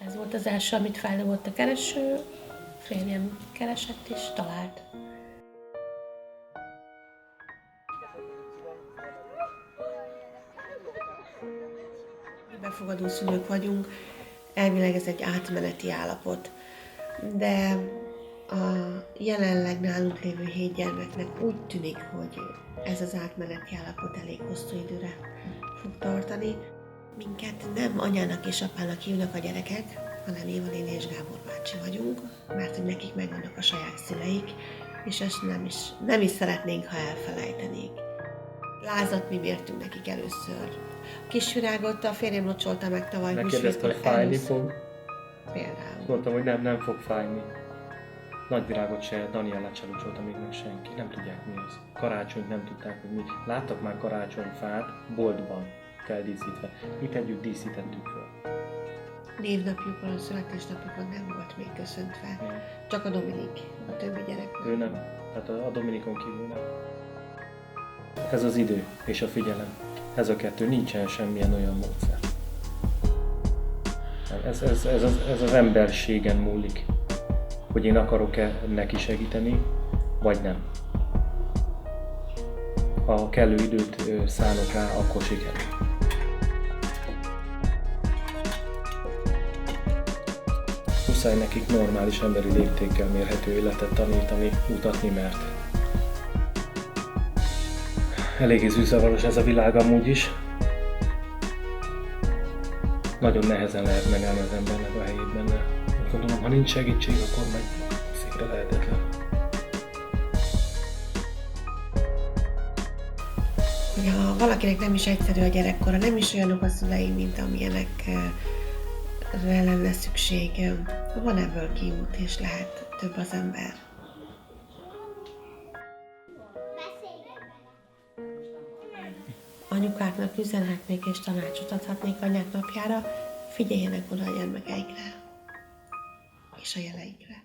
Ez volt az első, amit feldobott a kereső, férjem keresett és talált. Mi befogadó szülők vagyunk, elvileg ez egy átmeneti állapot, de a jelenleg nálunk lévő 7 gyermeknek úgy tűnik, hogy ez az átmeneti állapot elég hosszú időre fog tartani. Minket nem anyának és apának hívnak a gyerekek, hanem Éva néni és Gábor bácsi vagyunk, mert hogy nekik megvannak a saját szüleik, és ezt nem is szeretnénk, ha elfelejtenék. Lázat mi mértünk nekik először. A kisvirágot a férjem locsolta meg tavaly húsvétkor. Megkérdezte, hogy fájni fog. Például. Mondtam, hogy nem fog fájni. Nagyvirágot se, Daniellát se locsolta még meg senki. Nem tudják mi az. Karácsonyt nem tudták, hogy mi. Láttak már karácsonyfát boltban feldíszítve. Itt együtt díszítettük fel. Névnapjukon, a születésnapjukon nem volt még köszöntve. Nem. Csak a Dominik, a többi gyerek. Ő nem. Tehát a Dominikon kívül nem. Ez az idő és a figyelem. Ez a kettő, nincsen semmilyen olyan módszer. Ez az emberségen múlik, hogy én akarok-e neki segíteni, vagy nem. Ha kellő időt szánok rá, akkor sikerül. Muszáj nekik normális emberi léptékkel mérhető életet tanítani, mutatni, mert eléggé zűrzavaros ez a világ amúgy is. Nagyon nehezen lehet megállni az embernek a helyét benne. Gondolom, ha nincs segítség, akkor meg szinte lehetetlen. Ha valakinek nem is egyszerű a gyerekkora, nem is olyanok a szülei, mint amilyenekre lenne szükség, van ebből kiút, és lehet több az ember. Anyukáknak üzenhetnék és tanácsot adhatnék anyák napjára, figyeljenek oda a gyermekeikre és a jeleikre.